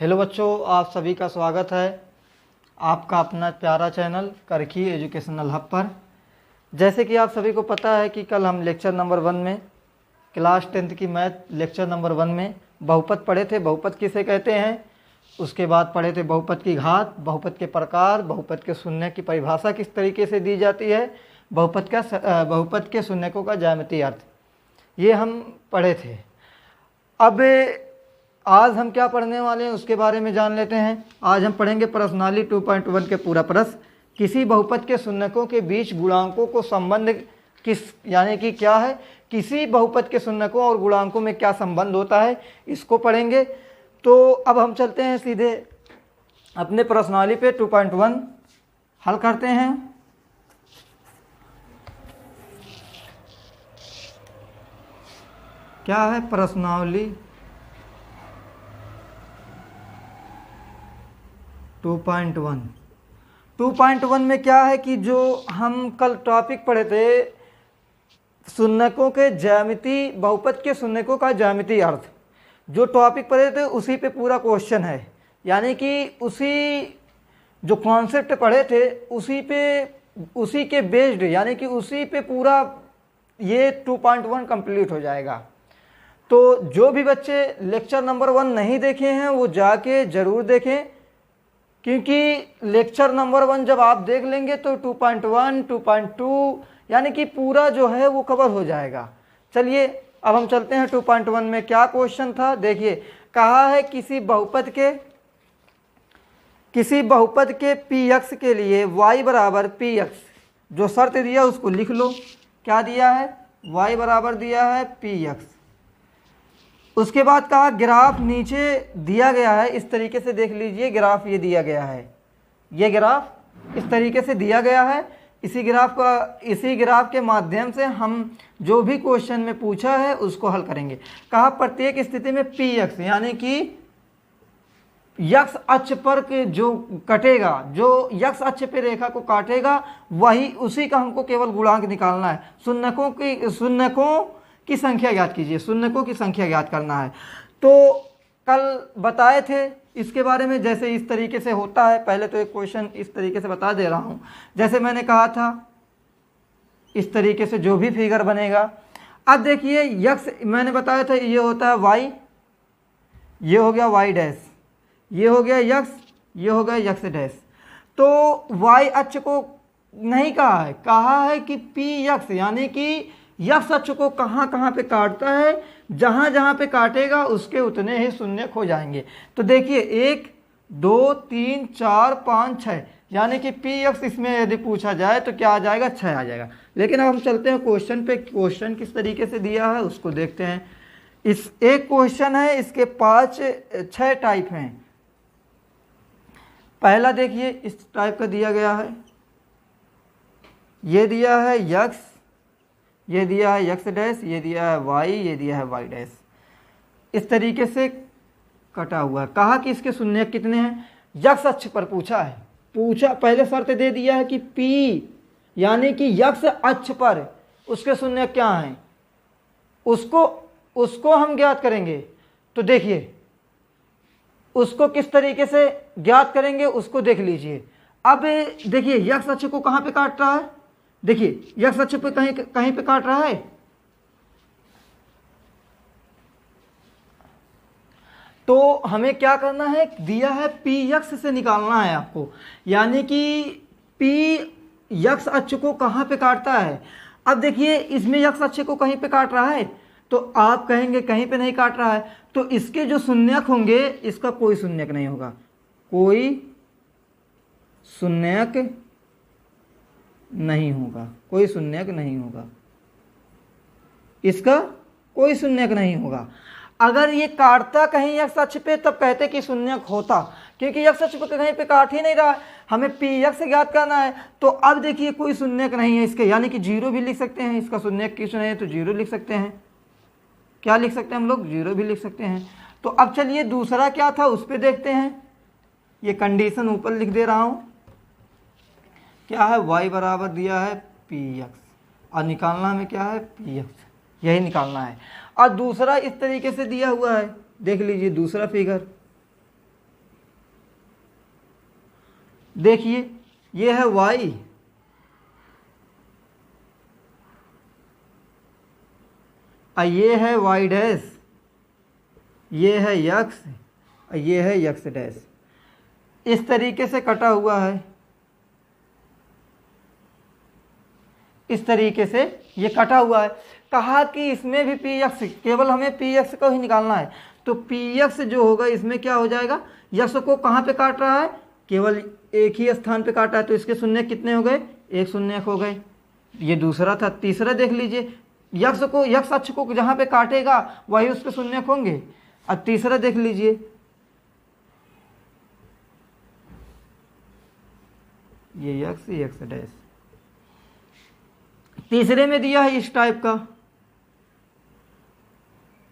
Hello बच्चों, आप सभी का स्वागत है आपका अपना प्यारा चैनल करखी एजुकेशनल हब पर। जैसे कि आप सभी को पता है कि कल हम लेक्चर नंबर 1 में क्लास 10th की मैथ लेक्चर नंबर 1 में बहुपद पढ़े थे। बहुपद किसे कहते हैं, उसके बाद पढ़े थे बहुपद की घात, बहुपद के प्रकार, बहुपद के शून्य की परिभाषा किस तरीके से दी जाती है, बहुपद के शून्यकों का ज्यामितीय अर्थ, ये हम पढ़े थे। अब आज हम क्या पढ़ने वाले हैं उसके बारे में जान लेते हैं। आज हम पढ़ेंगे प्रश्नावली 2.1 के पूरा प्रश्न। किसी बहुपद के शून्यकों के बीच गुणांकों को संबंध किस, यानी कि क्या है, किसी बहुपद के शून्यकों और गुणांकों में क्या संबंध होता है, इसको पढ़ेंगे। तो अब हम चलते हैं सीधे अपने प्रश्नावली पे 2.1 हल करते हैं। क्या है प्रश्नावली 2.1 में क्या है कि जो हम कल टॉपिक पढ़े थे शून्यकों के ज्यामिति, बहुपद के शून्यकों का ज्यामितीय अर्थ, जो टॉपिक पढ़े थे उसी पे पूरा क्वेश्चन है। यानी कि उसी जो कॉन्सेप्ट पढ़े थे उसी के बेस्ड, यानी कि उसी पे पूरा ये 2.1 कंप्लीट हो जाएगा। तो जो भी बच्चे लेक्चर नंबर 1 नहीं देखे हैं वो जाके ज़रूर देखें, क्योंकि लेक्चर नंबर 1 जब आप देख लेंगे तो 2.1, 2.2 यानी कि पूरा जो है वो कवर हो जाएगा। चलिए अब हम चलते हैं 2.1 में क्या क्वेश्चन था। देखिए, कहा है किसी बहुपद के px के लिए y बराबर px, जो शर्त दिया उसको लिख लो। क्या दिया है, y बराबर दिया है px। उसके बाद कहा ग्राफ नीचे दिया गया है, इस तरीके से देख लीजिए, ग्राफ ये दिया गया है, ये ग्राफ इस तरीके से दिया गया है। इसी ग्राफ के माध्यम से हम जो भी क्वेश्चन में पूछा है उसको हल करेंगे। कहा प्रत्येक स्थिति में px, यानी कि यक्स अक्ष पर के जो कटेगा, जो यक्स अक्ष पे रेखा को काटेगा, वही उसी का हमको केवल गुणांक निकालना है। शून्यकों की संख्या ज्ञात कीजिए, शून्यकों की संख्या ज्ञात करना है। तो कल बताए थे इसके बारे में, जैसे इस तरीके से होता है। पहले तो एक क्वेश्चन इस तरीके से बता दे रहा हूँ, जैसे मैंने कहा था इस तरीके से जो भी फिगर बनेगा। अब देखिए यक्स मैंने बताया था ये होता है y, ये हो गया y डैश, ये हो गया यक्स, ये हो गया यक्स डैश। तो y अक्ष को नहीं कहा है कि px, यानी कि यक्स अक्ष को कहाँ कहाँ पे काटता है, जहाँ जहाँ पे काटेगा उसके उतने ही शून्य हो जाएंगे। तो देखिए 1 2 3 4 5 6, यानी कि px इसमें यदि पूछा जाए तो क्या आ जाएगा, 6 आ जाएगा। लेकिन अब हम चलते हैं क्वेश्चन पे। क्वेश्चन किस तरीके से दिया है उसको देखते हैं। इस एक क्वेश्चन है, इसके 6 टाइप हैं। पहला देखिए इस टाइप का दिया गया है, ये दिया है यक्स, ये दिया है यक्स डैश, ये दिया है y, ये दिया है y डैश, इस तरीके से कटा हुआ है। कहा कि इसके शून्य कितने हैं, यक्स अक्ष पर पूछा पहले शर्त दे दिया है कि p, यानी कि यक्स अक्ष पर उसके शून्य क्या हैं, उसको हम ज्ञात करेंगे। तो देखिए उसको किस तरीके से ज्ञात करेंगे उसको देख लीजिए। अब देखिए यक्स अक्ष को कहाँ पे काट रहा है, देखिए यक्स अक्ष पे कहीं पे काट रहा है। तो हमें क्या करना है, दिया है px से निकालना है आपको, यानी कि p यक्स अक्ष को कहाँ पे काटता है। अब देखिए इसमें यक्स अक्ष को कहीं पे काट रहा है, तो आप कहेंगे कहीं पे नहीं काट रहा है, तो इसके जो शून्यक होंगे इसका कोई शून्यक नहीं होगा, कोई शून्यक नहीं होगा, कोई शून्यक नहीं होगा, इसका कोई शून्यक नहीं होगा। अगर ये काटता कहीं यक्स अक्ष पे तब कहते कि शून्यक होता, क्योंकि यक्स अक्ष पे कहीं पे काट ही नहीं रहा, हमें px से ज्ञात करना है। तो अब देखिए कोई शून्यक नहीं है इसके, यानी कि 0 भी लिख सकते हैं, इसका शून्यक किस नहीं है तो 0 लिख सकते हैं। क्या लिख सकते हैं हम लोग, 0 भी लिख सकते हैं। तो अब चलिए दूसरा क्या था उस पर देखते हैं। ये कंडीशन ऊपर लिख दे रहा हूँ, क्या है, y बराबर दिया है px, और निकालना हमें क्या है, px, यही निकालना है। और दूसरा इस तरीके से दिया हुआ है, देख लीजिए दूसरा फिगर, देखिए ये है y, और ये है y डैश, ये है x, और ये है x डैश। इस तरीके से कटा हुआ है, इस तरीके से ये कटा हुआ है। कहा कि इसमें भी पी एक्स, केवल हमें पी एक्स को ही निकालना है। तो पी एक्स जो होगा इसमें क्या हो जाएगा, यक्स को कहाँ पे काट रहा है, केवल एक ही स्थान पे काटा है, तो इसके शून्य कितने हो गए, एक शून्य हो गए। ये दूसरा था। तीसरा देख लीजिए, यक्स को, यक्स अक्ष को जहाँ पे काटेगा वही उसके शून्य होंगे। अब तीसरा देख लीजिए, ये यक्स, ये यक्स डैश। तीसरे में दिया है इस टाइप का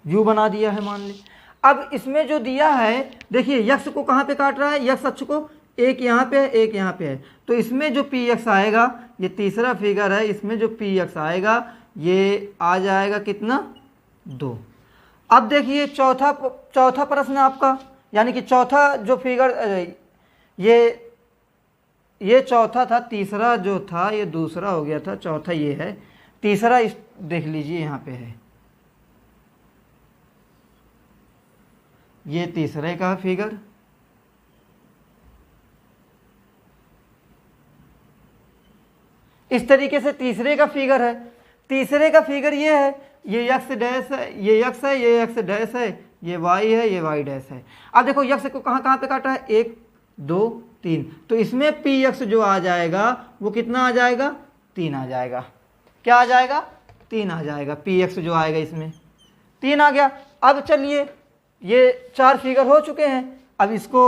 व्यू बना दिया है मान ली। अब इसमें जो दिया है, देखिए यक्स को कहाँ पे काट रहा है, यक्स अक्ष को, एक यहाँ पे है, एक यहाँ पे है। तो इसमें जो पी एक्स आएगा, ये तीसरा फिगर है, इसमें जो पी एक्स आएगा ये आ जाएगा कितना, 2। अब देखिए चौथा प्रश्न आपका, यानी कि चौथा जो फिगर, ये चौथा था, तीसरा जो था ये दूसरा हो गया था, चौथा ये है, तीसरा इस देख लीजिए यहाँ पे है, ये तीसरे का फिगर, इस तरीके से तीसरे का फिगर है। तीसरे का फिगर ये है, ये यक्स डैश है, ये यक्स है, ये यक्स डैश है, ये वाई है, ये वाई डैश है। अब देखो यक्स को कहाँ कहाँ पे काटा है, 1 2 3, तो इसमें पी एक्स जो आ जाएगा वो कितना आ जाएगा, 3 आ जाएगा। क्या आ जाएगा, 3 आ जाएगा। पी एक्स जो आएगा इसमें 3 आ गया। अब चलिए ये 4 फिगर हो चुके हैं, अब इसको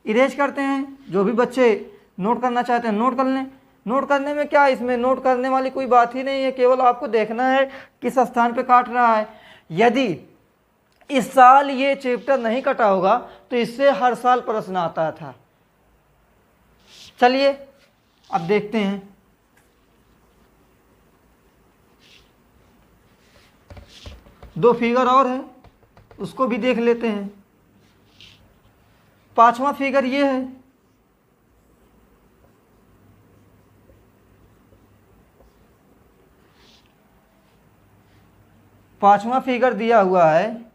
इरेज करते हैं। जो भी बच्चे नोट करना चाहते हैं नोट कर लें। नोट करने में क्या, इसमें नोट करने वाली कोई बात ही नहीं है, केवल आपको देखना है किस स्थान पे काट रहा है। यदि इस साल ये चैप्टर नहीं कटा होगा तो इससे हर साल प्रश्न आता था। चलिए अब देखते हैं। दो फिगर और है, उसको भी देख लेते हैं। पांचवा फिगर ये है, पांचवा फिगर दिया हुआ है,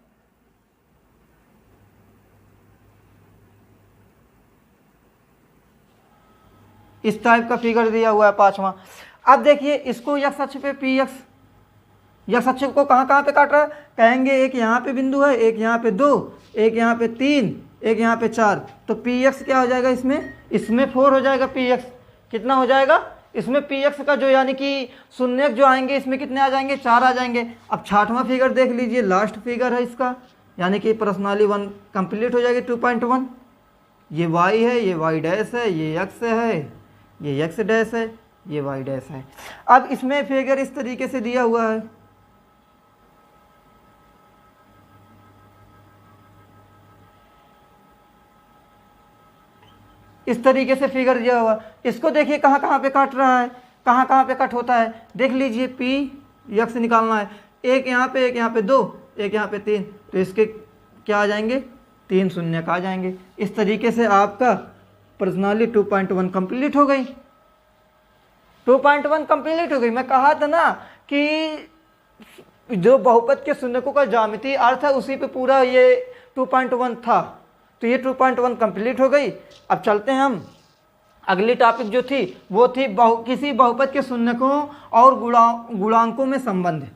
इस टाइप का फिगर दिया हुआ है पांचवा। अब देखिए इसको यक्स अक्ष पे पी एक्स, यक्स अक्ष को कहाँ कहाँ पे काट रहा है, कहेंगे एक यहाँ पे बिंदु है, एक यहाँ पे 2, एक यहाँ पे 3, एक यहाँ पे 4, तो पी एक्स क्या हो जाएगा, इसमें 4 हो जाएगा। पी एक्स कितना हो जाएगा, इसमें पी एक्स का जो यानी कि शून्यक जो आएंगे इसमें कितने आ जाएंगे, 4 आ जाएंगे। अब छठवां फिगर देख लीजिए, लास्ट फिगर है इसका, यानी कि प्रश्नावली 1 कंप्लीट हो जाएगी 2.1। ये y है, ये y डैश है, ये x है, ये x डैश है, ये y डैश है। अब इसमें फिगर इस तरीके से दिया हुआ है, इस तरीके से फिगर दिया हुआ। इसको देखिए कहाँ कहाँ पे काट रहा है, कहाँ कहाँ पे कट होता है, देख लीजिए। पी यक्स निकालना है, एक यहाँ पे 2, एक यहाँ पे 3, तो इसके क्या आ जाएंगे, 3 शून्य आ जाएंगे। इस तरीके से आपका प्रश्नावली 2.1 कंप्लीट हो गई। 2.1 कंप्लीट हो गई। मैं कहा था ना कि जो बहुपद के शून्यकों का ज्यामितीय अर्थ है उसी पे पूरा ये 2.1 था, तो ये 2.1 कंप्लीट हो गई। अब चलते हैं हम, अगली टॉपिक जो थी वो थी किसी बहुपद के शून्यकों और गुणांकों में संबंध।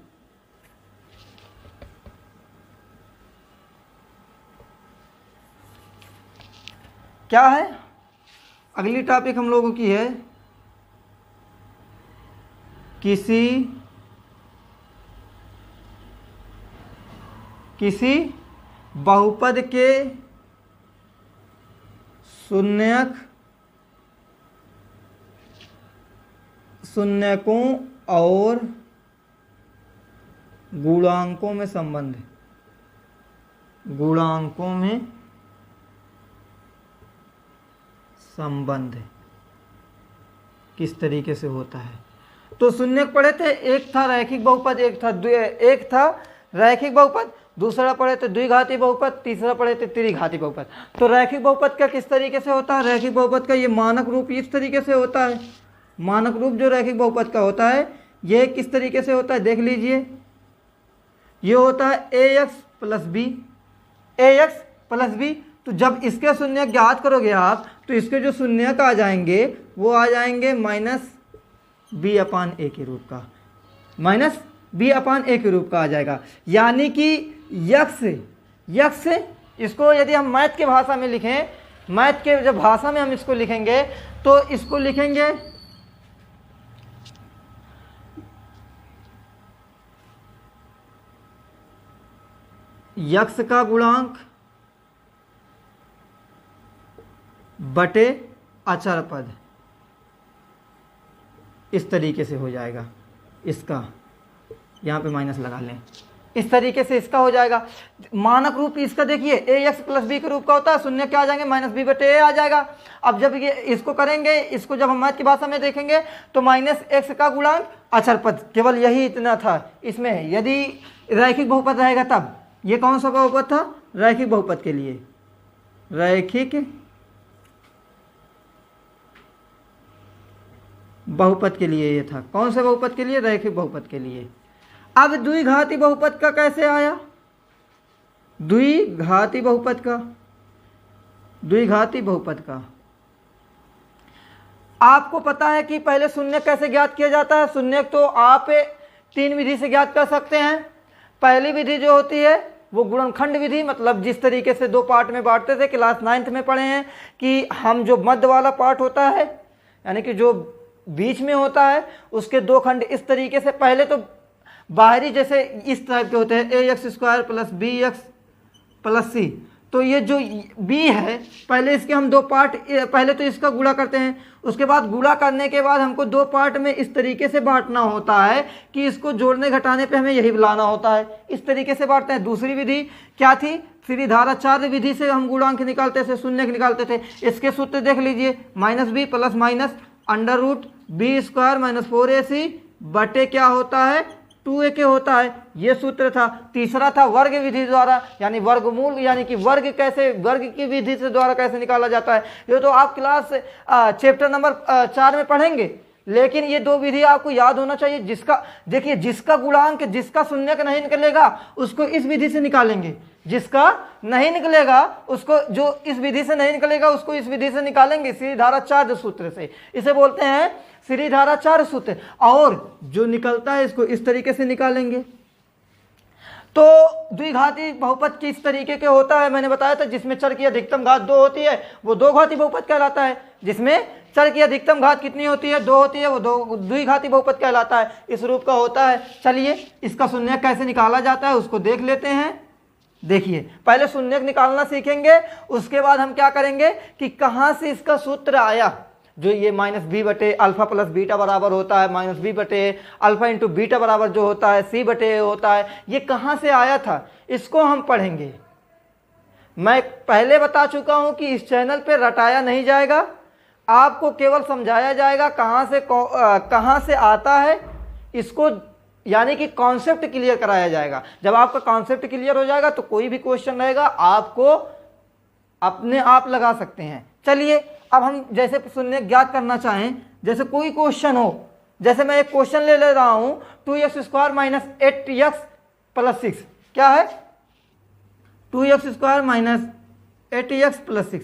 क्या है अगली टॉपिक हम लोगों की है, किसी बहुपद के शून्यकों और गुणांकों में संबंध। गुणांकों में संबंध किस तरीके से होता है। तो शून्यक पढ़े थे, एक था रैखिक बहुपद, एक था रैखिक बहुपद, दूसरा पढ़े थे द्विघाती बहुपद, तीसरा पढ़े थे त्रिघाती बहुपद। तो रैखिक बहुपद का किस तरीके से होता है? रैखिक बहुपद का ये मानक रूप इस तरीके से होता है। मानक रूप जो रैखिक बहुपद का होता है ये किस तरीके से होता है देख लीजिए। ये होता है ax plus B, ax plus B. तो जब इसके शून्य ज्ञात करोगे आप तो इसके जो शून्यक आ जाएंगे वो आ जाएंगे माइनस बी अपान ए के रूप का, माइनस बी अपान ए के रूप का आ जाएगा। यानी कि यक्स इसको यदि हम मैथ के भाषा में लिखें, मैथ के जब भाषा में हम इसको लिखेंगे तो इसको लिखेंगे यक्स का गुणांक बटे अचर पद, इस तरीके से हो जाएगा। इसका यहाँ पे माइनस लगा लें, इस तरीके से इसका हो जाएगा। मानक रूप इसका देखिए ए एक्स प्लस बी के रूप का होता है, शून्य क्या आ जाएंगे माइनस बी बटे ए आ जाएगा। अब जब ये इसको करेंगे, इसको जब हम मैथ की भाषा में देखेंगे तो माइनस एक्स का गुणांक अचर पद, केवल यही इतना था इसमें। यदि रैखिक बहुपद रहेगा तब ये कौन सा बहुपद था? रैखिक बहुपद के लिए, रैखिक बहुपद के लिए ये था। कौन से बहुपद के लिए? रैखिक बहुपद के लिए। अब द्विघाती बहुपद का कैसे आया? द्विघाती बहुपद का, द्विघाती बहुपद का आपको पता है कि पहले शून्य कैसे ज्ञात किया जाता है। शून्य तो आप 3 विधि से ज्ञात कर सकते हैं। पहली विधि जो होती है वो गुणनखंड विधि, मतलब जिस तरीके से 2 पार्ट में बांटते थे, क्लास 9th में पढ़े हैं कि हम जो मध्य वाला पार्ट होता है यानी कि जो बीच में होता है उसके 2 खंड इस तरीके से, पहले तो बाहरी जैसे इस टाइप के होते हैं a x square plus b x plus c. तो ये जो बी है पहले इसके हम 2 पार्ट, पहले तो इसका गुणा करते हैं, उसके बाद गुणा करने के बाद हमको 2 पार्ट में इस तरीके से बांटना होता है कि इसको जोड़ने घटाने पे हमें यही लाना होता है। इस तरीके से बांटते हैं। दूसरी विधि क्या थी? श्रीधाराचार्य विधि से हम गुणांक निकालते थे, शून्य निकालते थे। इसके सूत्र देख लीजिए, minus B plus minus under root B square minus 4ac बटे क्या होता है 2a के होता है। ये सूत्र था। तीसरा था वर्ग विधि द्वारा, यानी वर्गमूल, यानी कि वर्ग कैसे, वर्ग की विधि से द्वारा कैसे निकाला जाता है। ये तो आप क्लास चैप्टर नंबर 4 में पढ़ेंगे, लेकिन ये 2 विधि आपको याद होना चाहिए। जिसका देखिए, जिसका गुणांक, जिसका शून्यक नहीं निकलेगा उसको इस विधि से निकालेंगे, जिसका नहीं निकलेगा उसको, जो इस विधि से नहीं निकलेगा उसको इस विधि से निकालेंगे, श्रीधाराचार्य सूत्र से। इसे बोलते हैं श्रीधाराचार्य सूत्र। और जो निकलता है इसको इस तरीके से निकालेंगे। तो द्विघाती बहुपद किस तरीके के होता है मैंने बताया था। जिसमें चर की अधिकतम घात 2 होती है वो द्विघाती बहुपद कहलाता है। जिसमें चर की अधिकतम घात कितनी होती है? 2 होती है, वो द्विघाती बहुपद कहलाता है। इस रूप का होता है। चलिए इसका शून्यक कैसे निकाला जाता है उसको देख लेते हैं। देखिए, पहले शून्यक निकालना सीखेंगे, उसके बाद हम क्या करेंगे कि कहाँ से इसका सूत्र आया। जो ये माइनस बी बटे अल्फा प्लस बीटा बराबर होता है, माइनस बी बटे अल्फा इंटू बीटा बराबर जो होता है सी बटे होता है, ये कहाँ से आया था इसको हम पढ़ेंगे। मैं पहले बता चुका हूं कि इस चैनल पे रटाया नहीं जाएगा, आपको केवल समझाया जाएगा कहाँ से आता है इसको, यानी कि कॉन्सेप्ट क्लियर कराया जाएगा। जब आपका कॉन्सेप्ट क्लियर हो जाएगा तो कोई भी क्वेश्चन रहेगा आपको अपने आप लगा सकते हैं। चलिए अब हम जैसे शून्य ज्ञात करना चाहें, जैसे कोई क्वेश्चन हो, जैसे मैं एक क्वेश्चन ले रहा हूं 2x square minus 8x plus 6, क्या है 2x square minus 8x plus 6,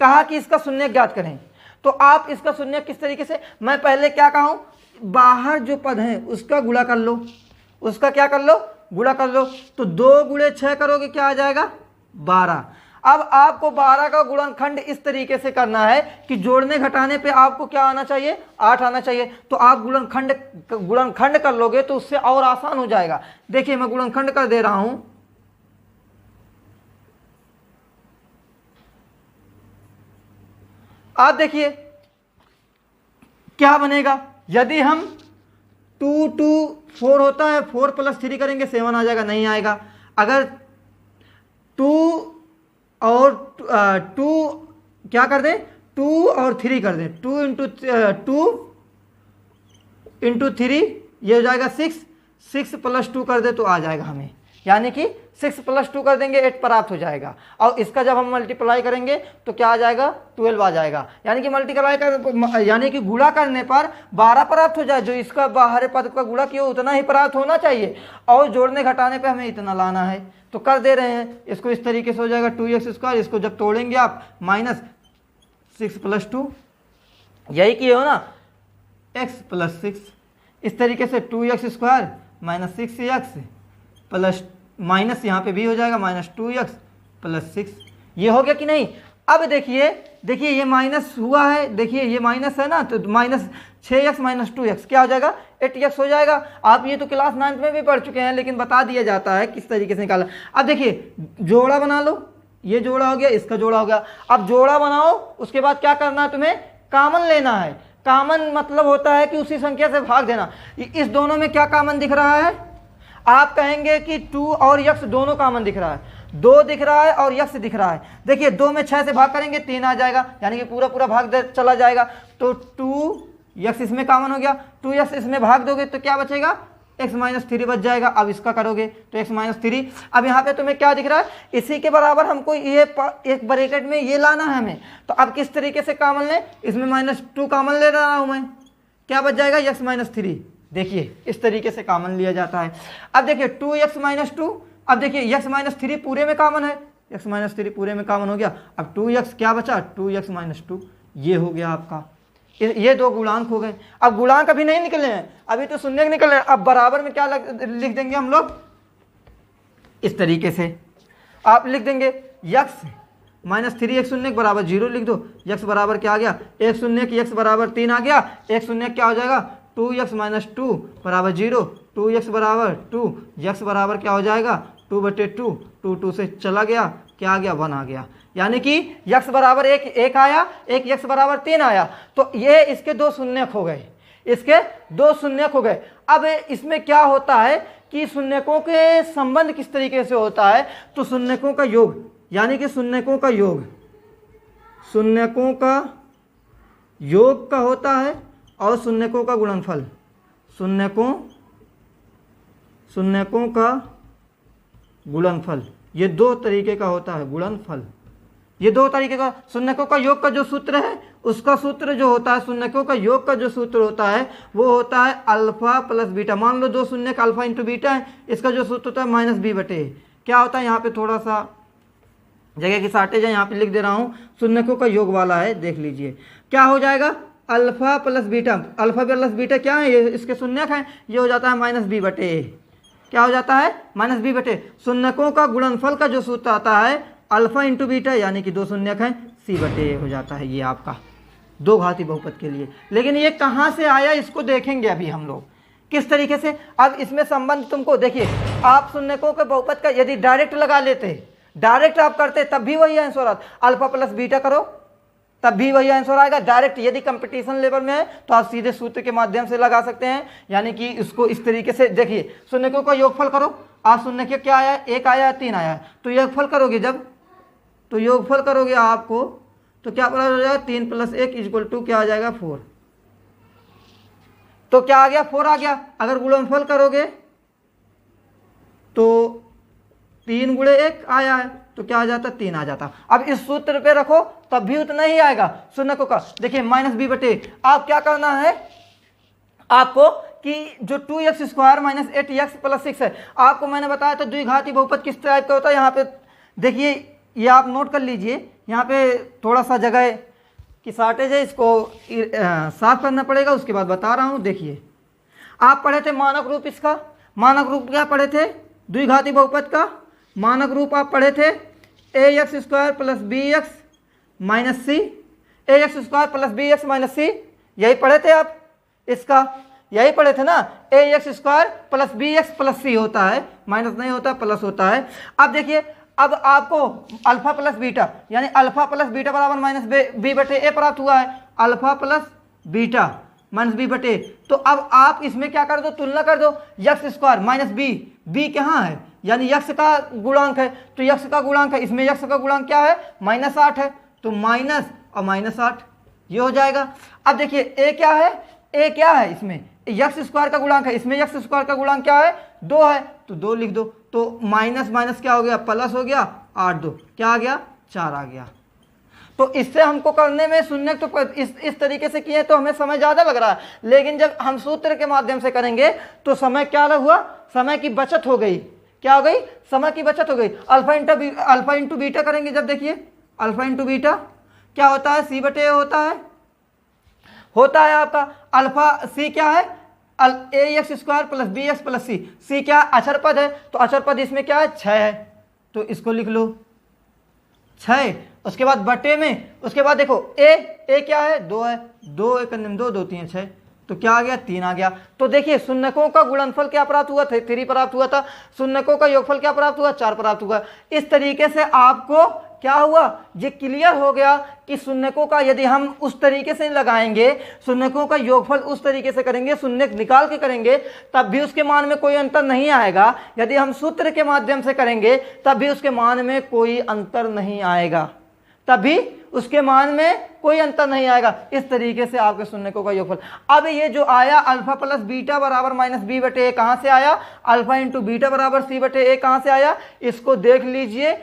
कहा कि इसका शून्य ज्ञात करें। तो आप इसका शून्य किस तरीके से, मैं पहले क्या कहूं, बाहर जो पद है उसका गुणा कर लो, उसका क्या कर लो, गुणा कर लो। तो 2 गुणे 6 करोगे क्या आ जाएगा 12। अब आपको 12 का गुणनखंड इस तरीके से करना है कि जोड़ने घटाने पे आपको क्या आना चाहिए 8 आना चाहिए। तो आप गुणनखंड कर लोगे तो उससे और आसान हो जाएगा। देखिए मैं गुणनखंड कर दे रहा हूं। आप देखिए क्या बनेगा, यदि हम 2 2 4 होता है, 4 प्लस 3 करेंगे 7 आ जाएगा, नहीं आएगा। अगर 2 और 2 क्या कर दें, 2 और 3 कर दें, 2 इंटू 3 ये हो जाएगा 6, 6 प्लस 2 कर दे तो आ जाएगा हमें, यानी कि 6 + 2 कर देंगे 8 प्राप्त हो जाएगा। और इसका जब हम मल्टीप्लाई करेंगे तो क्या आ जाएगा 12 आ जाएगा। यानी कि मल्टीप्लाई कर यानी कि गुणा करने पर 12 प्राप्त हो जाए, जो इसका बाहरी पद का गुणा किया उतना ही प्राप्त होना चाहिए, और जोड़ने घटाने पे हमें इतना लाना है, तो कर दे रहे हैं। इसको इस तरीके से हो जाएगा 2x², इसको जब तोड़ेंगे आप -6 + 2, यही किए हो ना, x + 6, इस तरीके से 2x² - 6x प्लस माइनस यहाँ पे भी हो जाएगा -2x + 6, ये हो गया कि नहीं। अब देखिए ये माइनस हुआ है, देखिए ये माइनस है ना, तो -6x - 2x क्या हो जाएगा 8x हो जाएगा। आप ये तो क्लास 9th में भी पढ़ चुके हैं, लेकिन बता दिया जाता है किस तरीके से निकाला। अब देखिए जोड़ा बना लो, ये जोड़ा हो गया, इसका जोड़ा हो गया। अब जोड़ा बनाओ, उसके बाद क्या करना है, तुम्हें कॉमन लेना है। कॉमन मतलब होता है कि उसी संख्या से भाग देना। इस दोनों में क्या कॉमन दिख रहा है, आप कहेंगे कि 2 और x दोनों कॉमन दिख रहा है, 2 दिख रहा है और x दिख रहा है। देखिए 2 में 6 से भाग करेंगे 3 आ जाएगा, यानी कि पूरा भाग चला जाएगा। तो 2x इसमें कॉमन हो गया, 2x इसमें भाग दोगे तो क्या बचेगा, x - 3 बच जाएगा। अब इसका करोगे तो x - 3। अब यहाँ पे तुम्हें क्या दिख रहा है, इसी के बराबर हमको ये एक ब्रैकेट में ये लाना है हमें। तो अब किस तरीके से कॉमन लें, इसमें -2 कॉमन ले रहा हूँ मैं, क्या बच जाएगा x - 3। देखिए इस तरीके से कॉमन लिया जाता है। अब देखिए 2x - 2, अब देखिए x - 3 पूरे में कॉमन है, x - 3 पूरे में कॉमन हो गया। अब 2x क्या बचा, 2x - 2, ये हो गया आपका। ये 2 गुणांक हो गए। अब गुणांक अभी नहीं निकले हैं, अभी तो शून्य निकले हैं। अब बराबर में क्या लिख देंगे हम लोग, इस तरीके से आप लिख देंगे x - 3 x शून्य बराबर 0 लिख दो। x बराबर क्या आ गया, 1 शून्य की x बराबर 3 आ गया। 1 शून्य क्या हो जाएगा, 2x - 2 बराबर 0, 2x बराबर 2, x बराबर क्या हो जाएगा 2/2, 2 से चला गया, क्या आ गया 1 आ गया। यानी कि x बराबर 1 आया, एक x बराबर 3 आया। तो ये इसके 2 शून्यक हो गए, इसके 2 शून्यक हो गए। अब इसमें क्या होता है कि शून्यकों के संबंध किस तरीके से होता है, तो शून्यकों का योग, यानी कि शून्यकों का योग का होता है, और शून्यकों का गुणनफल, शून्यकों का गुणनफल, ये 2 तरीके का होता है गुणनफल। ये 2 तरीके का, शून्यकों का योग का जो सूत्र है, उसका सूत्र जो होता है, शून्यकों का योग का जो सूत्र होता है वो होता है अल्फा प्लस बीटा। मान लो 2 शून्यक अल्फा इंटू बीटा है, इसका जो सूत्र होता है -b/a। क्या होता है, यहाँ पे थोड़ा सा जगह की शॉर्टेज है, यहाँ पे लिख दे रहा हूँ, शून्यकों का योग वाला है, देख लीजिए क्या हो जाएगा, alpha plus beta. Alpha plus beta क्या है, ये इसके शून्यक हैं, ये हो जाता है -b/a। क्या हो जाता है, -b/a। शून्यकों का गुणनफल का जो सूत्र आता है अल्फा इंटू बीटा, यानी कि 2 शून्यक हैं, c/a हो जाता है। ये आपका 2 घाती बहुपद के लिए। लेकिन ये कहाँ से आया, इसको देखेंगे अभी हम लोग किस तरीके से। अब इसमें संबंध तुमको देखिए, आप शून्यकों के बहुपद का यदि डायरेक्ट लगा लेते, डायरेक्ट आप करते, तब भी वही आंसर आता। अल्फा प्लस बीटा करो तब भी वही आंसर आएगा डायरेक्ट। यदि कंपटीशन लेवल में है तो आप सीधे सूत्र के माध्यम से लगा सकते हैं, यानी कि इसको इस तरीके से देखिए, शून्यकों का योगफल करो। आप शून्य क्या आया, 1 आया, 3 आया, तो योगफल करोगे जब, तो योगफल करोगे आपको तो क्या पता हो जाएगा, 3 + 1 = क्या आ जाएगा 4। तो क्या आ गया, 4 आ गया। अगर गुणनफल करोगे तो 3 × 1 आया है, तो क्या आ जाता, 3 आ जाता। अब इस सूत्र पे रखो तब भी उतना ही आएगा शून्यकों का। देखिए -b/a, आप क्या करना है आपको कि जो 2x² - 8x + 6 है, आपको मैंने बताया था द्विघाती बहुपद किस टाइप का होता है। यहाँ पे देखिए, ये आप नोट कर लीजिए, यहाँ पे थोड़ा सा जगह की शॉर्टेज है, इसको साफ करना पड़ेगा, उसके बाद बता रहा हूँ। देखिए आप पढ़े थे मानक रूप, इसका मानक रूप क्या पढ़े थे, द्विघाती बहुपद का मानक रूप आप पढ़े थे ax² + bx - c, ax² + bx - c, यही पढ़े थे आप, इसका यही पढ़े थे ना, ax² + bx + c होता है, माइनस नहीं होता, प्लस होता है। अब देखिए, अब आपको अल्फा प्लस बीटा, यानी अल्फा प्लस बीटा बराबर -b/a प्राप्त हुआ है, अल्फा प्लस बीटा -b/a। तो अब आप इसमें क्या कर दो, तुलना कर दो, x² - b कहाँ है, यानी x का गुणांक है, तो x का गुणांक है, इसमें x का गुणांक क्या है, -8 है, तो माइनस और -8 ये हो जाएगा। अब देखिए a क्या है, a क्या है, इसमें x² का गुणांक है, इसमें x² का गुणांक क्या है, 2 है, तो 2 लिख दो। तो माइनस माइनस क्या हो गया, प्लस हो गया, 8 2 क्या आ गया, 4 आ गया। तो इससे हमको करने में शून्य तो इस तरीके से किए तो हमें समय ज़्यादा लग रहा है, लेकिन जब हम सूत्र के माध्यम से करेंगे तो समय क्या लग हुआ, समय की बचत हो गई। क्या हो गई, समय की बचत हो गई। अल्फा इंटू बीटा करेंगे जब, देखिए अल्फा इंटू बीटा क्या होता है, सी बटे ए होता है आपका अल्फा। सी क्या है, a x square plus b x plus c. C क्या अचर पद है, तो अचर पद इसमें क्या है, 6 है, तो इसको लिख लो 6। उसके बाद बटे में, उसके बाद देखो ए क्या है, 2 है, 2 1 2 2 3 6, तो क्या आ गया, 3 आ गया। तो देखिए शून्यकों का गुणनफल क्या प्राप्त हुआ था, 3 प्राप्त हुआ था। शून्यकों का योगफल क्या प्राप्त हुआ, 4 प्राप्त हुआ। इस तरीके से आपको क्या हुआ, ये क्लियर हो गया कि शून्यकों का यदि हम उस तरीके से लगाएंगे, शून्यकों का योगफल उस तरीके से करेंगे, शून्य निकाल के करेंगे, तब भी उसके मान में कोई अंतर नहीं आएगा। यदि हम सूत्र के माध्यम से करेंगे तब भी उसके मान में कोई अंतर नहीं आएगा, तभी उसके मान में कोई अंतर नहीं आएगा। इस तरीके से आपके शून्यकों का योगफल। अब ये जो आया अल्फा प्लस बीटा बराबर माइनस बी बटे ए, कहां से आया, अल्फा इंटू बीटा बराबर सी बटे ए, कहां से आया, इसको देख लीजिए,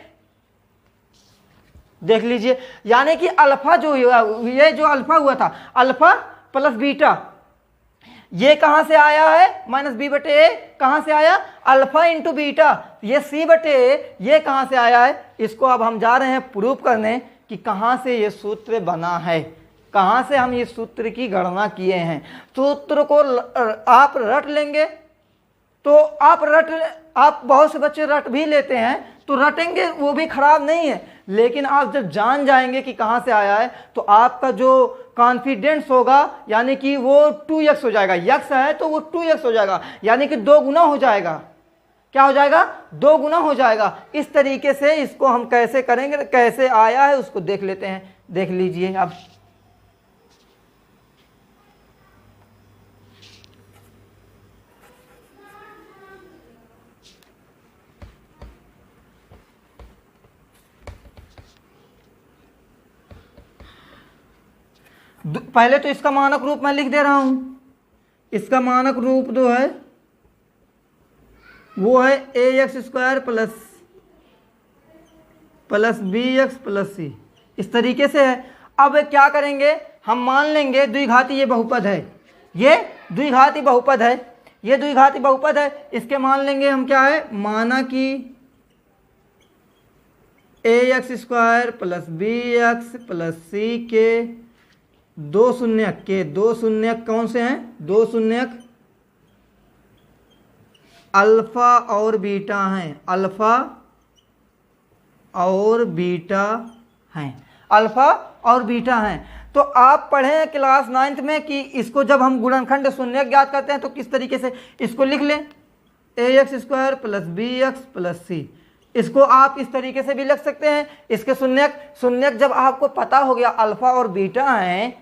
देख लीजिए। यानी कि अल्फा जो ये जो अल्फा हुआ था, अल्फा प्लस बीटा, ये कहां से आया है, माइनस बी बटे ए, कहां से आया, अल्फा इंटू बीटा, ये सी बटे ए, ये कहां से आया है। इसको अब हम जा रहे हैं प्रूफ करने कि कहां से ये सूत्र बना है, कहां से हम ये सूत्र की गणना किए हैं। सूत्र को आप रट लेंगे तो आप बहुत से बच्चे रट भी लेते हैं, तो रटेंगे वो भी खराब नहीं है, लेकिन आप जब जान जाएंगे कि कहां से आया है तो आपका जो कॉन्फिडेंस होगा, यानी कि वो 2x हो जाएगा। यक्स है तो वो 2x हो जाएगा, यानी कि 2 गुना हो जाएगा। क्या हो जाएगा, 2 गुना हो जाएगा। इस तरीके से इसको हम कैसे करेंगे, कैसे आया है उसको देख लेते हैं, देख लीजिए अब। पहले तो इसका मानक रूप मैं लिख दे रहा हूं। इसका मानक रूप जो है वो है a x square plus b x plus c, इस तरीके से है। अब क्या करेंगे, हम मान लेंगे द्विघाती ये बहुपद है, ये द्विघाती बहुपद है, ये द्विघाती बहुपद है। इसके मान लेंगे हम क्या है, माना कि a x square plus b x plus c के दो शून्यक कौन से हैं, 2 शून्यक अल्फा और बीटा हैं, अल्फा और बीटा हैं, अल्फा और बीटा हैं। तो आप पढ़े हैं क्लास 9th में कि इसको जब हम गुणनखंड शून्यक ज्ञात करते हैं तो किस तरीके से इसको लिख लें, a x square plus b x plus c. इसको आप इस तरीके से भी लिख सकते हैं। इसके शून्यक जब आपको पता हो गया अल्फा और बीटा हैं,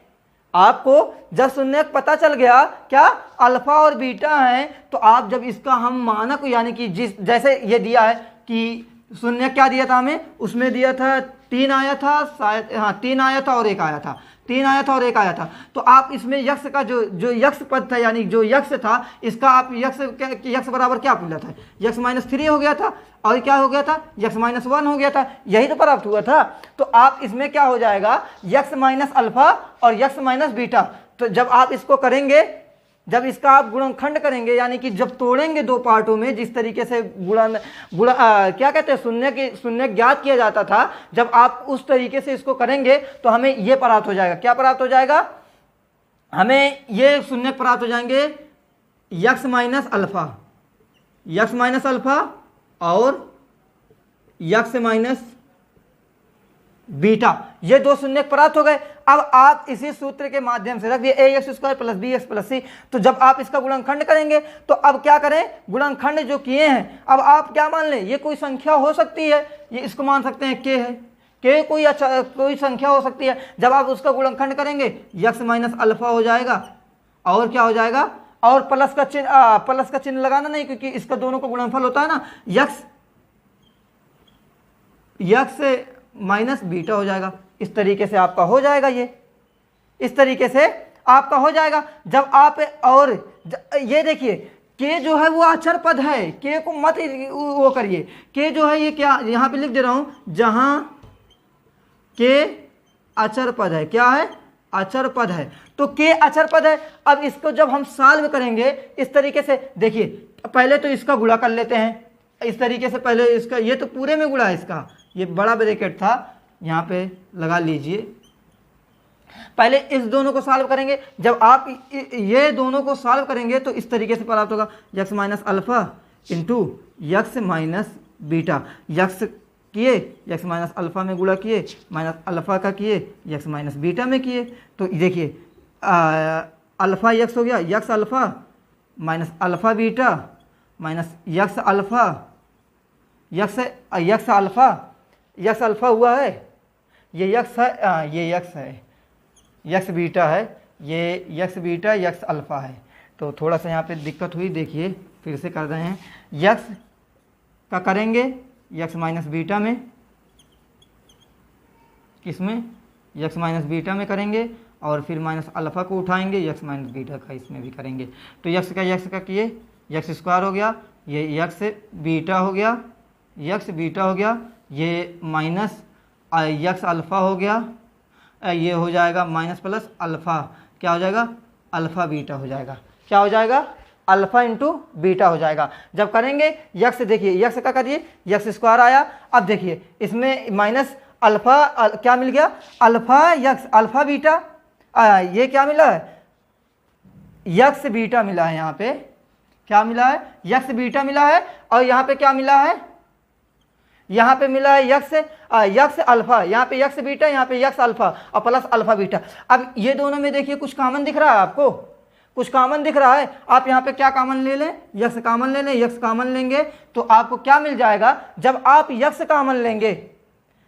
आपको जब शून्यक पता चल गया क्या अल्फा और बीटा हैं, तो आप जब इसका हम मानक यानी कि जैसे ये दिया है कि शून्यक क्या दिया था हमें, उसमें दिया था 3 आया था शायद, हाँ 3 आया था और 1 आया था, 3 आया था और 1 आया था। तो आप इसमें यक्ष का जो यक्ष पद था, यानी जो यक्ष था, इसका आप यक्ष बराबर क्या मिला था, यक्ष -3 हो गया था, और क्या हो गया था, यक्ष -1 हो गया था, यही तो प्राप्त हुआ था। तो आप इसमें क्या हो जाएगा, यक्ष माइनस अल्फा और यक्ष माइनस बीटा। तो जब आप इसको करेंगे, जब इसका आप गुणनखंड करेंगे, यानी कि जब तोड़ेंगे 2 पार्टों में, जिस तरीके से क्या कहते हैं शून्य ज्ञात किया जाता था, जब आप उस तरीके से इसको करेंगे तो हमें ये प्राप्त हो जाएगा। क्या प्राप्त हो जाएगा, हमें ये शून्य प्राप्त हो जाएंगे, यक्ष माइनस अल्फा और यक्ष माइनस बीटा, ये 2 शून्य प्राप्त हो गए। अब आप इसी सूत्र के माध्यम से रख दिए a x square plus b x plus c. तो जब आप इसका गुणनखंड करेंगे तो अब क्या करें, गुणनखंड जो किए हैं, अब आप क्या मान लें, ये कोई संख्या हो सकती है, ये इसको मान सकते हैं के है, के कोई संख्या हो सकती है। जब आप उसका गुणनखंड करेंगे यक्ष माइनस अल्फा हो जाएगा, और क्या हो जाएगा, और प्लस का चिन्ह लगाना नहीं, क्योंकि इसका दोनों का गुणनफल होता है ना, यक्ष माइनस बीटा हो जाएगा। इस तरीके से आपका हो जाएगा, ये इस तरीके से आपका हो जाएगा। जब आप और ये देखिए के जो है वो अचर पद है, के को मत वो करिए। के जो है ये क्या, यहाँ पे लिख दे रहा हूँ, जहाँ के अचर पद है, क्या है, अचर पद है, तो के अचर पद है। अब इसको जब हम सॉल्व करेंगे इस तरीके से, देखिए पहले तो इसका गुणा कर लेते हैं इस तरीके से, पहले इसका, ये तो पूरे में गुणा है इसका, ये बड़ा ब्रैकेट था यहाँ पे लगा लीजिए। पहले इस दोनों को सॉल्व करेंगे, जब आप ये दोनों को सॉल्व करेंगे तो इस तरीके से प्राप्त होगा, x minus alpha into x minus beta. X किए, यक्स माइनस अल्फा में गुणा किए, माइनस अल्फा का किए, यक्स माइनस बीटा में किए, तो देखिए अल्फा यक्स हो गया, x alpha minus alpha beta minus x alpha, x alpha हुआ है, ये यक्स है, ये यक्स है, यक्स बीटा है, ये यक्स बीटा यक्स अल्फा है। तो थोड़ा सा यहाँ पे दिक्कत हुई, देखिए फिर से कर रहे हैं, यक्स का करेंगे यक्स माइनस बीटा में, किसमें, यक्स माइनस बीटा में करेंगे, और फिर माइनस अल्फा को उठाएंगे यक्स माइनस बीटा का इसमें भी करेंगे। तो यक्स का किए, यक्स स्क्वायर हो गया, ये यक्स बीटा हो गया, यक्स बीटा हो गया, ये माइनस यक्स अल्फा हो गया, ये हो जाएगा माइनस प्लस अल्फ़ा, क्या हो जाएगा, अल्फ़ा बीटा हो जाएगा, क्या हो जाएगा, अल्फ़ा इंटू बीटा हो जाएगा। जब करेंगे यक्स, देखिए यक्स का करिए, यक्स स्क्वायर आया, अब देखिए इसमें माइनस अल्फ़ा क्या मिल गया, अल्फ़ा यक्स अल्फ़ा बीटा, ये क्या मिला है, यक्स बीटा मिला है, यहाँ पे क्या मिला है, यक्स बीटा मिला है, और यहाँ पे क्या मिला है, यहाँ पे मिला है यक्स अल्फा, यहाँ पे यक्स बीटा, यहाँ पे यक्स अल्फा और प्लस अल्फा बीटा। अब ये दोनों में देखिए कुछ कॉमन दिख रहा है आपको, कुछ कॉमन दिख रहा है, आप यहाँ पे क्या कॉमन ले लें, यक्स कॉमन ले लें, यक्स कॉमन लेंगे तो आपको क्या मिल जाएगा, जब आप यक्स कॉमन लेंगे,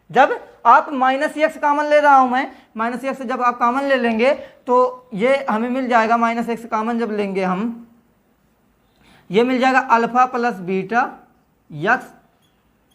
जब आप माइनस यक्स कॉमन ले रहा हूँ मैं, माइनस यक्स जब आप कॉमन ले लेंगे तो ये हमें मिल जाएगा, माइनस एक्स कॉमन जब लेंगे हम, ये मिल जाएगा alpha plus beta x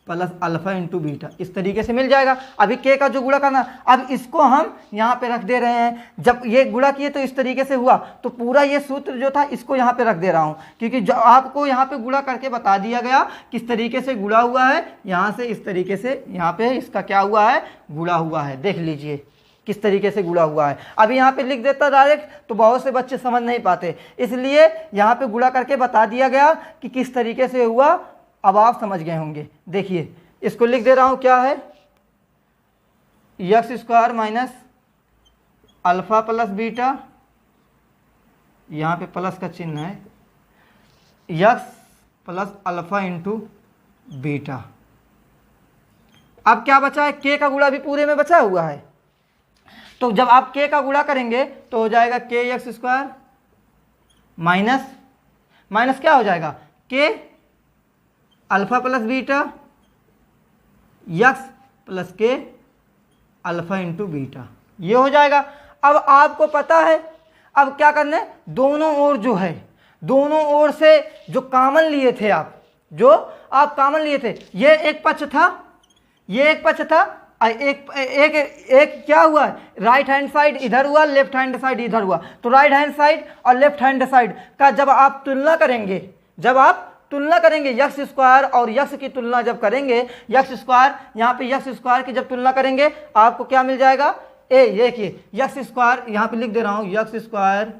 plus alpha into beta, इस तरीके से मिल जाएगा। अभी के का जो गुणा करना, अब इसको हम यहाँ पे रख दे रहे हैं, जब ये गुणा किए तो इस तरीके से हुआ, तो पूरा ये सूत्र जो था इसको यहाँ पे रख दे रहा हूँ, क्योंकि जो आपको यहाँ पे गुणा करके बता दिया गया किस तरीके से गुणा हुआ है, यहाँ से इस तरीके से यहाँ पे इसका क्या हुआ है, गुणा हुआ है, देख लीजिए किस तरीके से गुणा हुआ है। अभी यहाँ पे लिख देता डायरेक्ट तो बहुत से बच्चे समझ नहीं पाते, इसलिए यहाँ पे गुणा करके बता दिया गया कि किस तरीके से हुआ, अब आप समझ गए होंगे। देखिए इसको लिख दे रहा हूँ, क्या है, x square minus alpha plus beta, यहाँ पे प्लस का चिन्ह है, x plus alpha into beta. अब क्या बचा है, के का गुणा भी पूरे में बचा हुआ है, तो जब आप के का गुणा करेंगे तो हो जाएगा के यक्स स्क्वायर माइनस माइनस क्या हो जाएगा, के alpha plus beta x plus के अल्फा इंटू बीटा, ये हो जाएगा। अब आपको पता है अब क्या करना है, दोनों ओर जो है, दोनों ओर से जो कॉमन लिए थे आप, जो आप कॉमन लिए थे, ये एक पक्ष था, ये एक पक्ष था, एक एक एक क्या हुआ, राइट हैंड साइड इधर हुआ, लेफ्ट हैंड साइड इधर हुआ, तो राइट हैंड साइड और लेफ्ट हैंड साइड का जब आप तुलना करेंगे, जब आप तुलना करेंगे यक्स स्क्वायर और यक्स की तुलना जब करेंगे, यक्स स्क्वायर यहाँ पे यक्स स्क्वायर की जब तुलना करेंगे आपको क्या मिल जाएगा, ए देखिए यक्स स्क्वायर यहाँ पे लिख दे रहा हूँ, यक्स स्क्वायर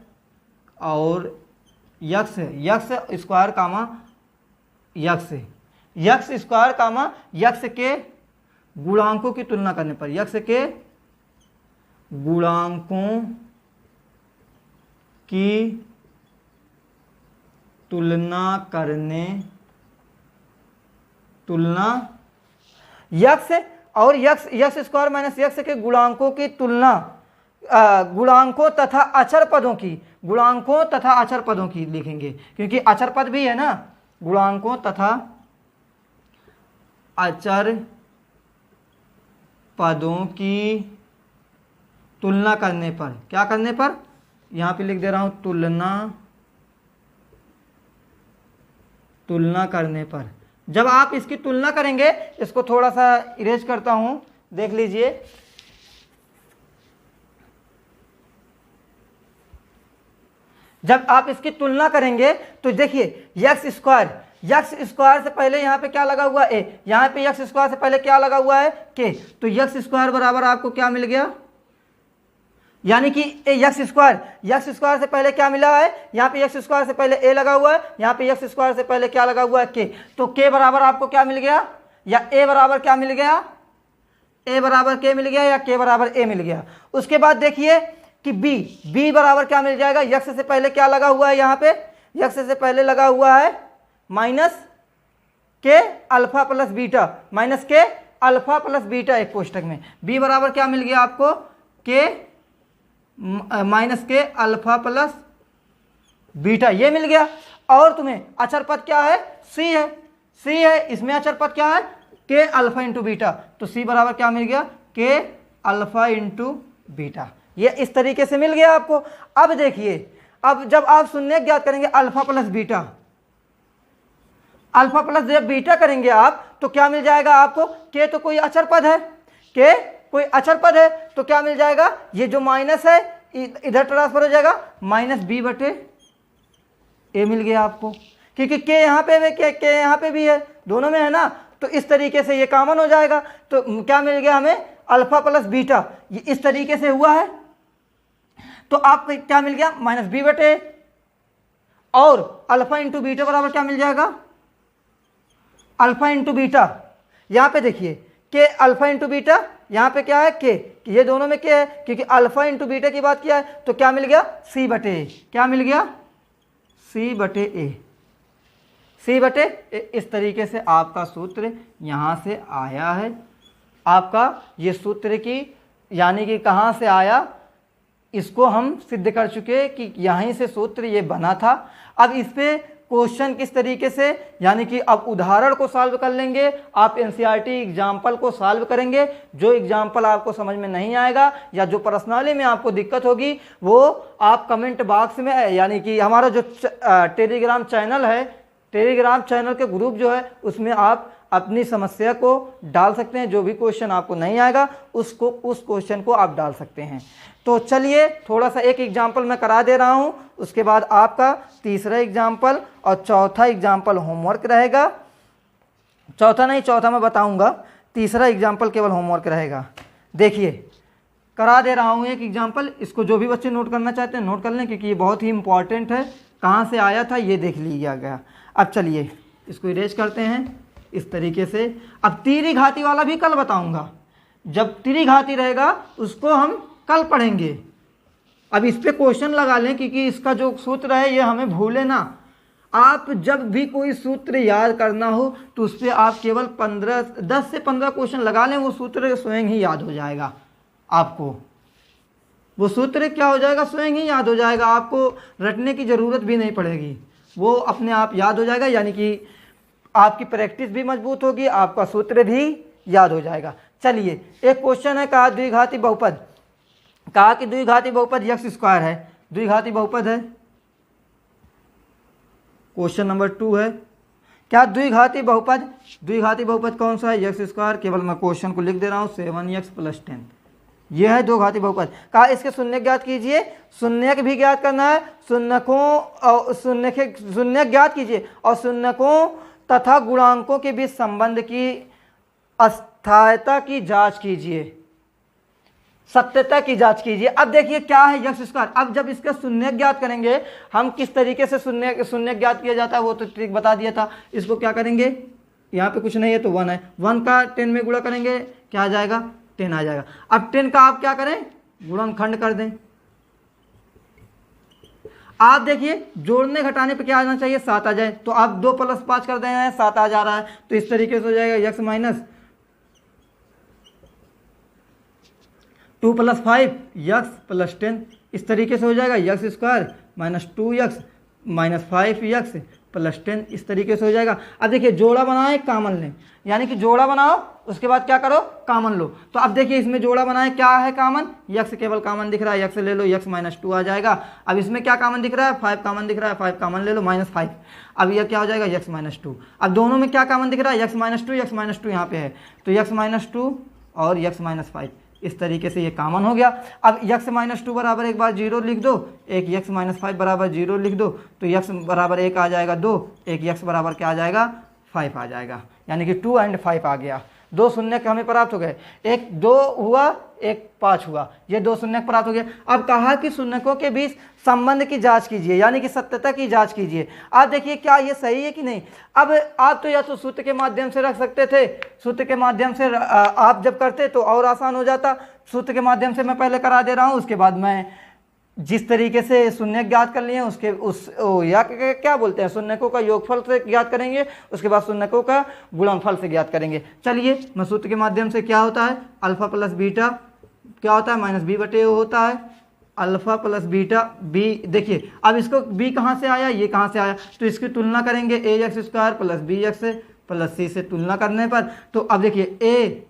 और यक्स स्क्वायर कामा यक्स स्क्वायर कामा यक्स के गुणांकों की तुलना करने पर, यक्स के गुणांकों की तुलना यक्स और यक्स स्क्वायर माइनस यक्स के गुणांकों की तुलना, गुणांकों तथा अचर पदों की, गुणांकों तथा अचर पदों की लिखेंगे, क्योंकि अचर पद भी है ना, गुणांकों तथा अचर पदों की तुलना करने पर, क्या करने पर, यहाँ पे लिख दे रहा हूँ तुलना करने पर। जब आप इसकी तुलना करेंगे, इसको थोड़ा सा इरेज करता हूँ, देख लीजिए, जब आप इसकी तुलना करेंगे तो देखिए एक्स स्क्वायर से पहले यहाँ पे क्या लगा हुआ है ए, यहाँ पे एक्स स्क्वायर से पहले क्या लगा हुआ है के, तो एक्स स्क्वायर बराबर आपको क्या मिल गया, यानी कि एक्स स्क्वायर से पहले क्या मिला है, यहाँ पे एक्स स्क्वायर से पहले ए लगा हुआ है, यहाँ पे एक्स स्क्वायर से पहले क्या लगा हुआ है के, तो के बराबर आपको क्या मिल गया, या ए बराबर क्या मिल गया, ए बराबर के मिल गया या के बराबर ए मिल गया। उसके बाद देखिए कि बी बराबर क्या मिल जाएगा, यक्स से पहले क्या लगा हुआ है, यहाँ पे यक्स से पहले लगा हुआ है माइनस के अल्फा प्लस बीटा, माइनस के अल्फा प्लस बीटा एक कोष्टक में, बी बराबर क्या मिल गया आपको के माइनस के अल्फा प्लस बीटा, ये मिल गया। और तुम्हें अचर पद क्या है, सी है, इसमें अचर पद क्या है के अल्फा इंटू बीटा, तो सी बराबर क्या मिल गया के अल्फा इंटू बीटा, ये इस तरीके से मिल गया आपको। अब देखिए, अब जब आप शून्य ज्ञात करेंगे अल्फा प्लस बीटा करेंगे आप, तो क्या मिल जाएगा आपको, के तो कोई अचर पद है, के कोई अचर पद है, तो क्या मिल जाएगा, ये जो माइनस है इधर ट्रांसफर हो जाएगा, माइनस बी बटे ए मिल गया आपको, क्योंकि के यहाँ पे है, के यहाँ पे भी है, दोनों में है ना, तो इस तरीके से ये कॉमन हो जाएगा। तो क्या मिल गया हमें, अल्फा प्लस बीटा, ये इस तरीके से हुआ है, तो आपको क्या मिल गया माइनस बी बटे, और अल्फा इंटू बीटा बराबर क्या मिल जाएगा, अल्फा इंटू बीटा, यहाँ पे देखिए के अल्फा इंटू बीटा, यहाँ पे क्या है के, ये दोनों में क्या है, क्योंकि अल्फा इंटू बीटा की बात किया है, तो क्या मिल गया सी बटे ए, क्या मिल गया सी बटे ए, इस तरीके से आपका सूत्र यहाँ से आया है। आपका ये सूत्र की यानी कि कहाँ से आया, इसको हम सिद्ध कर चुके कि यहीं से सूत्र ये बना था। अब इस पे क्वेश्चन किस तरीके से, यानी कि अब उदाहरण को सॉल्व कर लेंगे, आप एनसीईआरटी एग्जाम्पल को सॉल्व करेंगे। जो एग्जाम्पल आपको समझ में नहीं आएगा या जो पर्सनली में आपको दिक्कत होगी, वो आप कमेंट बॉक्स में, यानी कि हमारा जो टेलीग्राम चैनल है, टेलीग्राम चैनल के ग्रुप जो है, उसमें आप अपनी समस्या को डाल सकते हैं। जो भी क्वेश्चन आपको नहीं आएगा उस क्वेश्चन को आप डाल सकते हैं। तो चलिए थोड़ा सा एक एग्जाम्पल मैं करा दे रहा हूं, उसके बाद आपका तीसरा एग्जाम्पल और चौथा एग्जाम्पल होमवर्क रहेगा। चौथा मैं बताऊंगा, तीसरा एग्जाम्पल केवल होमवर्क रहेगा। देखिए करा दे रहा हूं एक एग्जाम्पल, इसको जो भी बच्चे नोट करना चाहते हैं नोट कर लें, क्योंकि ये बहुत ही इंपॉर्टेंट है। कहाँ से आया था ये देख लिया गया। अब चलिए इसको इरेज करते हैं इस तरीके से। अब तीरी घाती वाला भी कल बताऊंगा, जब तीरी घाती रहेगा उसको हम कल पढ़ेंगे। अब इस पे क्वेश्चन लगा लें, क्योंकि इसका जो सूत्र है ये हमें भूले ना। आप जब भी कोई सूत्र याद करना हो तो उस पर आप केवल 10 से 15 क्वेश्चन लगा लें, वो सूत्र स्वयं ही याद हो जाएगा आपको। वो सूत्र क्या हो जाएगा, स्वयं ही याद हो जाएगा, आपको रटने की ज़रूरत भी नहीं पड़ेगी, वो अपने आप याद हो जाएगा। यानी कि आपकी प्रैक्टिस भी मजबूत होगी, आपका सूत्र भी याद हो जाएगा। चलिए एक क्वेश्चन है, कहा द्विघाती बहुपद, कहा कि द्विघाती बहुपद एक्स स्क्वायर है, द्विघाती बहुपद है। क्वेश्चन नंबर 2 है, क्या द्विघाती बहुपद कौन सा है, एक्स स्क्वायर। केवल मैं क्वेश्चन को लिख दे रहा हूँ, 7x + 10, यह है दो घाती बहुपद। कहा इसके शून्य ज्ञात कीजिए, शून्यक भी ज्ञात करना है, शून्य ज्ञात कीजिए और शून्यकों तथा गुणांकों के बीच संबंध की अस्थायता की जांच कीजिए, सत्यता की जांच कीजिए। अब देखिए क्या है एक्स स्क्वायर। अब जब इसका शून्य ज्ञात करेंगे हम, किस तरीके से शून्य ज्ञात किया जाता है वो तो ट्रिक बता दिया था। इसको क्या करेंगे, यहाँ पे कुछ नहीं है तो 1 है, 1 का 10 में गुणा करेंगे क्या आ जाएगा, 10 आ जाएगा। अब 10 का आप क्या करें, गुणनखंड कर दें। आप देखिए जोड़ने घटाने पे क्या आना चाहिए, 7 आ जाए, तो आप 2 + 5 कर दें, 7 आ जा रहा है। तो इस तरीके से हो जाएगा x - 2 + 5 x + 10, इस तरीके से हो जाएगा x² - 2x - 5x + 10, इस तरीके से हो जाएगा। अब देखिए जोड़ा बनाए कॉमन लें, यानी कि जोड़ा बनाओ उसके बाद क्या करो, कॉमन लो। तो अब देखिए इसमें जोड़ा बनाए, क्या है कॉमन, x केवल कॉमन दिख रहा है, x ले लो, x - 2 आ जाएगा। अब इसमें क्या कॉमन दिख रहा है, 5 कॉमन दिख रहा है, 5 कॉमन ले लो, -5। अब यह क्या हो जाएगा, x - 2। अब दोनों में क्या कॉमन दिख रहा है, x - 2 यहाँ पे है, तो x - 2 और x - 5 इस तरीके से ये कॉमन हो गया। अब x माइनस 2 बराबर एक बार 0 लिख दो, एक x माइनस 5 बराबर 0 लिख दो, तो x बराबर 1 आ जाएगा 2, एक x बराबर क्या आ जाएगा 5 आ जाएगा, यानी कि 2 और 5 आ गया। 2 शून्य के हमें प्राप्त हो गए, एक 2 हुआ एक 5 हुआ, ये 2 शून्य प्राप्त हो गया। अब कहा कि शून्यकों के बीच संबंध की जांच कीजिए, यानी कि सत्यता की जांच कीजिए। आप देखिए क्या ये सही है कि नहीं। अब आप तो या तो सूत्र के माध्यम से रख सकते थे, सूत्र के माध्यम से आप जब करते तो और आसान हो जाता। सूत्र के माध्यम से मैं पहले करा दे रहा हूँ, उसके बाद मैं जिस तरीके से शून्य ज्ञात कर लिए उसके क्या बोलते हैं, शून्यकों का योगफल से ज्ञात करेंगे, उसके बाद शून्यकों का गुणनफल से ज्ञात करेंगे। चलिए मैं सूत्र के माध्यम से क्या होता है, अल्फा प्लस बीटा क्या होता है माइनस बी बटे होता है, अल्फा प्लस बीटा बी। देखिए अब इसको बी कहाँ से आया, ये कहाँ से आया, तो इसकी तुलना करेंगे a x square plus b x plus c से तुलना करने पर। तो अब देखिए ए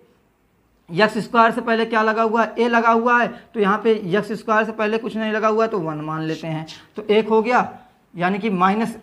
एक्स स्क्वायर से पहले क्या लगा हुआ है, ए लगा हुआ है, तो यहाँ पे एक्स स्क्वायर से पहले कुछ नहीं लगा हुआ है तो 1 मान लेते हैं, तो 1 हो गया, यानी कि माइनस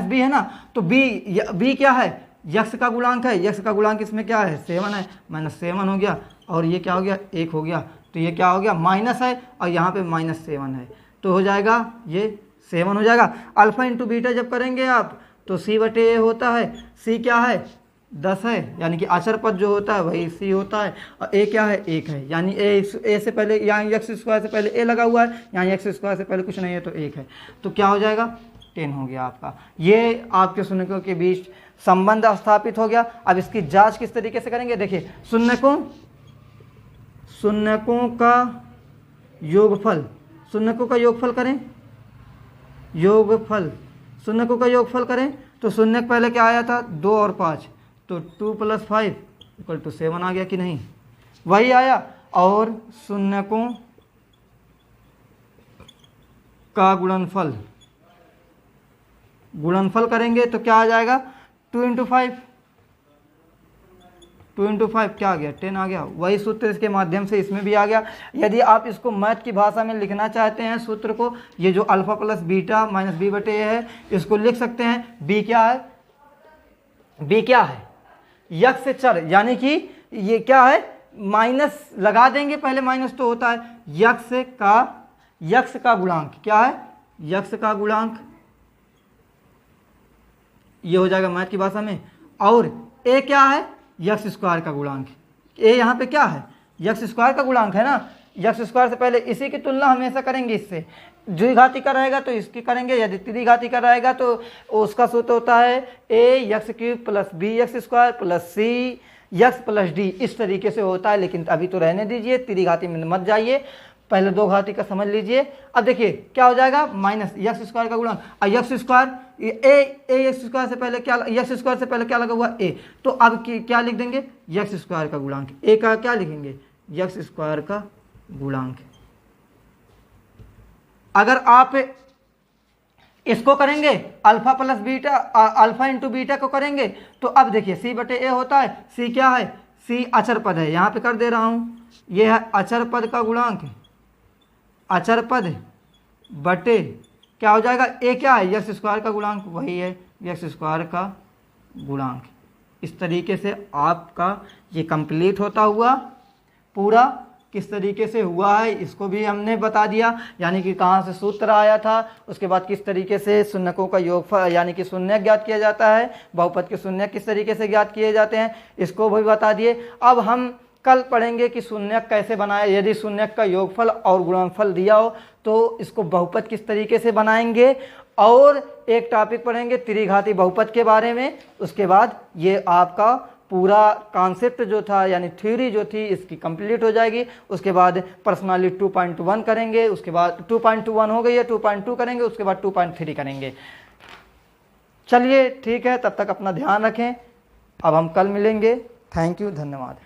बी है ना, तो बी क्या है, यक्स का गुणांक है, यक्स का गुणांक इसमें क्या है 7 है, -7 हो गया, और ये क्या हो गया 1 हो गया, तो ये क्या हो गया माइनस है और यहाँ पे -7 है, तो हो जाएगा ये 7 हो जाएगा। अल्फा इंटू बीटा जब करेंगे आप तो सी बटे ए होता है, सी क्या है 10 है, यानी कि अचर पद जो होता है वही सी होता है, और ए क्या है 1 है, यानी ए से पहले यहाँ एक्स स्क्वायर से पहले ए लगा हुआ है, यहाँ एक्स स्क्वायर से पहले कुछ नहीं है तो 1 है, तो क्या हो जाएगा 10 हो गया आपका। ये आपके शून्यकों के बीच संबंध स्थापित हो गया। अब इसकी जांच किस तरीके से करेंगे, देखिए शून्यकों का योगफल, शून्यकों का योगफल करें, योगफल शून्यकों का योगफल करें तो शून्य पहले क्या आया था 2 और 5, तो 2 + 5 = 7 आ गया कि नहीं, वही आया। और शून्यकों का गुणनफल करेंगे तो क्या आ जाएगा 2 × 5, 2 × 5 क्या आ गया 10 आ गया। वही सूत्र इसके माध्यम से इसमें भी आ गया। यदि आप इसको मैथ की भाषा में लिखना चाहते हैं सूत्र को, ये जो alpha plus beta minus B बटे ए है, इसको लिख सकते हैं। बी क्या है, बी क्या है यक्स से चर, यानी कि ये क्या है माइनस लगा देंगे, पहले माइनस तो होता है, यक्स का गुणांक क्या है, यक्स का गुणांक, ये हो जाएगा मैथ की भाषा में। और ए क्या है यक्स स्क्वायर का गुणांक, ए यहाँ पे क्या है यक्स स्क्वायर का गुणांक है ना, यक्स स्क्वायर से पहले इसी की तुलना हमेशा करेंगे, इससे द्विघाती का रहेगा तो इसकी करेंगे, यदि त्रिघाती का रहेगा तो उसका सूत्र होता है a x cube plus b x square plus c x plus d, इस तरीके से होता है। लेकिन अभी तो रहने दीजिए, त्रिघाती में मत जाइए, पहले दो घाती का समझ लीजिए। अब देखिए क्या हो जाएगा माइनस एक्स स्क्वायर का गुणांक, एक्स स्क्वायर ए एक्स स्क्वायर से पहले क्या, एक्स स्क्वायर से पहले क्या लगा हुआ ए, तो अब क्या लिख देंगे एक्स स्क्वायर का गुणांक, ए का क्या लिखेंगे एक्स स्क्वायर का गुणांक। अगर आप इसको करेंगे alpha plus beta, alpha into beta को करेंगे तो अब देखिए सी बटे ए होता है, सी क्या है, सी अचर पद है, यहाँ पे कर दे रहा हूँ, ये है अचर पद का गुणांक, अचर पद बटे क्या हो जाएगा ए क्या है एक्स स्क्वायर का गुणांक, वही है एक्स स्क्वायर का गुणांक। इस तरीके से आपका ये कंप्लीट होता हुआ पूरा किस तरीके से हुआ है इसको भी हमने बता दिया, यानी कि कहाँ से सूत्र आया था, उसके बाद किस तरीके से शून्यकों का योगफल यानी कि शून्य ज्ञात किया जाता है, बहुपद के शून्य किस तरीके से ज्ञात किए जाते हैं इसको भी बता दिए। अब हम कल पढ़ेंगे कि शून्यक कैसे बनाए, यदि शून्यक का योगफल और गुणनफल दिया हो तो इसको बहुपद किस तरीके से बनाएंगे, और एक टॉपिक पढ़ेंगे त्रिघाती बहुपद के बारे में। उसके बाद ये आपका पूरा कॉन्सेप्ट जो था यानी थ्योरी जो थी इसकी कंप्लीट हो जाएगी। उसके बाद पर्सनालिटी 2.1 करेंगे, उसके बाद 2.1 हो गई है 2.2 करेंगे, उसके बाद 2.3 करेंगे। चलिए ठीक है, तब तक अपना ध्यान रखें, अब हम कल मिलेंगे। थैंक यू, धन्यवाद।